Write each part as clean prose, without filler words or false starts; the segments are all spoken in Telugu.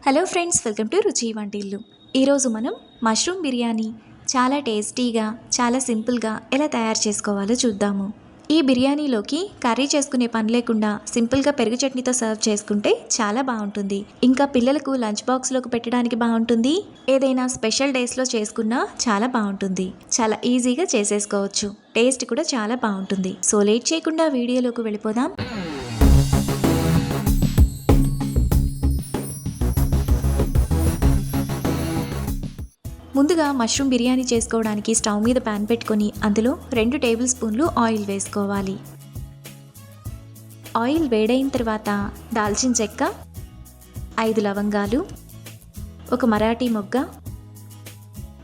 హలో ఫ్రెండ్స్, వెల్కమ్ టు రుచి వంటిల్లు. ఈరోజు మనం మష్రూమ్ బిర్యానీ చాలా టేస్టీగా, చాలా సింపుల్గా ఎలా తయారు చేసుకోవాలో చూద్దాము. ఈ బిర్యానీలోకి కర్రీ చేసుకునే పని లేకుండా సింపుల్గా పెరుగు చట్నీతో సర్వ్ చేసుకుంటే చాలా బాగుంటుంది. ఇంకా పిల్లలకు లంచ్ బాక్స్లోకి పెట్టడానికి బాగుంటుంది. ఏదైనా స్పెషల్ డేస్లో చేసుకున్నా చాలా బాగుంటుంది. చాలా ఈజీగా చేసేసుకోవచ్చు. టేస్ట్ కూడా చాలా బాగుంటుంది. సో లేట్ చేయకుండా వీడియోలోకి వెళ్ళిపోదాం. ముందుగా మష్రూమ్ బిర్యానీ చేసుకోవడానికి స్టవ్ మీద ప్యాన్ పెట్టుకొని అందులో 2 టేబుల్ స్పూన్లు ఆయిల్ వేసుకోవాలి. ఆయిల్ వేడైన తర్వాత దాల్చిన చెక్క, 5 లవంగాలు, ఒక మరాఠీ మొగ్గ,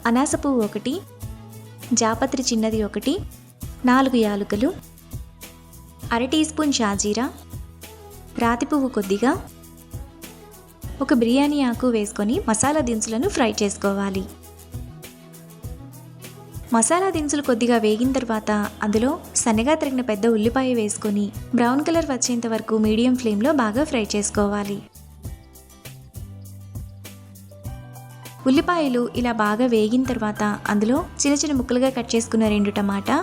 అనాస పువ్వు 1, జాపత్రి చిన్నది 1, 4 యాలకులు, అర టీ స్పూన్ షాజీరా, రాతి పువ్వు కొద్దిగా, ఒక బిర్యానీ ఆకు వేసుకొని మసాలా దినుసులను ఫ్రై చేసుకోవాలి. మసాలా దినుసులు కొద్దిగా వేగిన తర్వాత అందులో సన్నగా తరిగిన పెద్ద ఉల్లిపాయ వేసుకొని బ్రౌన్ కలర్ వచ్చేంత వరకు మీడియం ఫ్లేమ్లో బాగా ఫ్రై చేసుకోవాలి. ఉల్లిపాయలు ఇలా బాగా వేగిన తర్వాత అందులో చిన్న చిన్న ముక్కలుగా కట్ చేసుకున్న 2 టమాటా,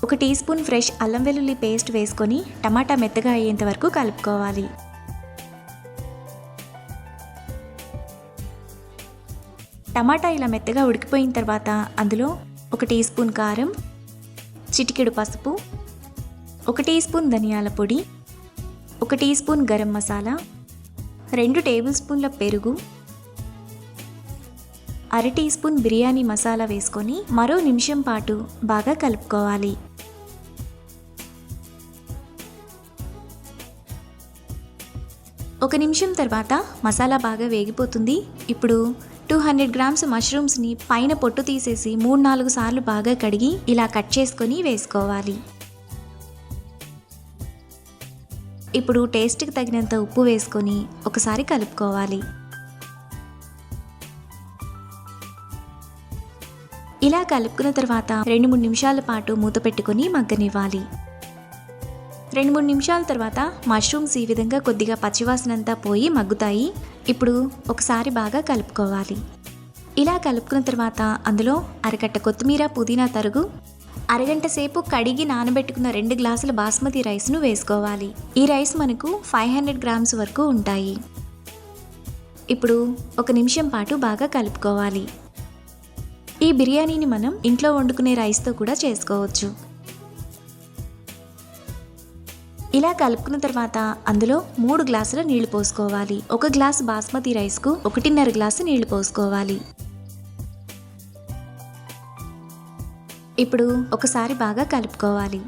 1 టీ స్పూన్ ఫ్రెష్ అల్లం వెల్లుల్లి పేస్ట్ వేసుకొని టమాటా మెత్తగా అయ్యేంత వరకు కలుపుకోవాలి. టమాటా ఇలా మెత్తగా ఉడికిపోయిన తర్వాత అందులో 1 టీ స్పూన్ కారం, చిటికెడు పసుపు, 1 టీ స్పూన్ ధనియాల పొడి, 1 tea spoon garam masala, 2 table స్పూన్ల పెరుగు, అర టీ స్పూన్ బిర్యానీ మసాలా వేసుకొని మరో నిమిషం పాటు బాగా కలుపుకోవాలి. ఒక నిమిషం తర్వాత మసాలా బాగా వేగిపోతుంది. ఇప్పుడు 200 గ్రామ్స్ మష్రూమ్స్ని పైన పొట్టు తీసేసి 3-4 సార్లు బాగా కడిగి ఇలా కట్ చేసుకొని వేసుకోవాలి. ఇప్పుడు టేస్ట్కి తగినంత ఉప్పు వేసుకొని ఒకసారి కలుపుకోవాలి. ఇలా కలుపుకున్న తర్వాత 2-3 నిమిషాల పాటు మూత పెట్టుకొని మగ్గనివ్వాలి. 2-3 నిమిషాల తర్వాత మష్రూమ్స్ ఈ విధంగా కొద్దిగా పచ్చివాసనంతా పోయి మగ్గుతాయి. ఇప్పుడు ఒకసారి బాగా కలుపుకోవాలి. ఇలా కలుపుకున్న తర్వాత అందులో అరకట్ట కొత్తిమీర, పుదీనా తరుగు, అరగంట సేపు కడిగి నానబెట్టుకున్న 2 గ్లాసుల బాస్మతి రైస్ను వేసుకోవాలి. ఈ రైస్ మనకు 500 గ్రామ్స్ వరకు ఉంటాయి. ఇప్పుడు 1 నిమిషం పాటు బాగా కలుపుకోవాలి. ఈ బిర్యానీని మనం ఇంట్లో వండుకునే రైస్తో కూడా చేసుకోవచ్చు. ఇలా కలుపుకున్న తర్వాత అందులో 3 గ్లాసుల నీళ్లు పోసుకోవాలి. 1 గ్లాసు బాస్మతి రైస్కు 1.5 గ్లాసు నీళ్లు పోసుకోవాలి. ఇప్పుడు ఒకసారి బాగా కలుపుకోవాలి.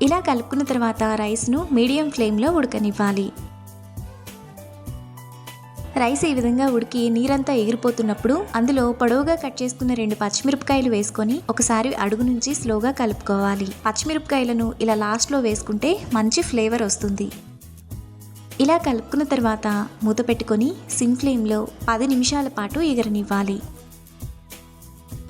ఇలా కలుపుకున్న తర్వాత రైస్ను మీడియం ఫ్లేమ్లో ఉడకనివ్వాలి. రైస్ ఈ విధంగా ఉడికి నీరంతా ఎగిరిపోతున్నప్పుడు అందులో పొడవుగా కట్ చేసుకున్న 2 పచ్చిమిరపకాయలు వేసుకొని ఒకసారి అడుగు నుంచి స్లోగా కలుపుకోవాలి. పచ్చిమిరపకాయలను ఇలా లాస్ట్లో వేసుకుంటే మంచి ఫ్లేవర్ వస్తుంది. ఇలా కలుపుకున్న తర్వాత మూత పెట్టుకొని సిమ్ ఫ్లేమ్లో 10 నిమిషాల పాటు ఎగరనివ్వాలి.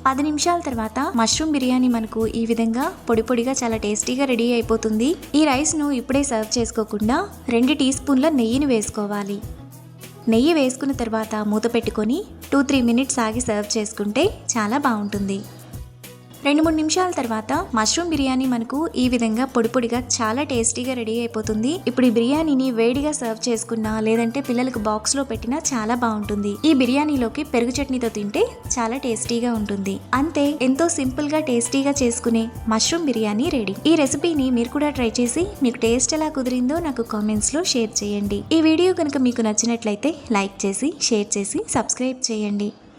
10 నిమిషాల తర్వాత మష్రూమ్ బిర్యానీ మనకు ఈ విధంగా పొడి పొడిగా చాలా టేస్టీగా రెడీ అయిపోతుంది. ఈ రైస్ను ఇప్పుడే సర్వ్ చేసుకోకుండా 2 టీ స్పూన్ల నెయ్యిని వేసుకోవాలి. నెయ్యి వేసుకున్న తర్వాత మూత పెట్టుకొని 2-3 మినిట్స్ ఆగి సర్వ్ చేసుకుంటే చాలా బాగుంటుంది. 2-3 నిమిషాల తర్వాత మష్రూమ్ బిర్యానీ మనకు ఈ విధంగా పొడి పొడిగా చాలా టేస్టీగా రెడీ అయిపోతుంది. ఇప్పుడు ఈ బిర్యానీని వేడిగా సర్వ్ చేసుకున్నా లేదంటే పిల్లలకు బాక్స్లో పెట్టినా చాలా బాగుంటుంది. ఈ బిర్యానీలోకి పెరుగు చట్నీతో తింటే చాలా టేస్టీగా ఉంటుంది. అంతే, ఎంతో సింపుల్గా టేస్టీగా చేసుకునే మష్రూమ్ బిర్యానీ రెడీ. ఈ రెసిపీని మీరు కూడా ట్రై చేసి మీకు టేస్ట్ ఎలా కుదిరిందో నాకు కామెంట్స్లో షేర్ చేయండి. ఈ వీడియో కనుక మీకు నచ్చినట్లయితే లైక్ చేసి, షేర్ చేసి, సబ్స్క్రైబ్ చేయండి.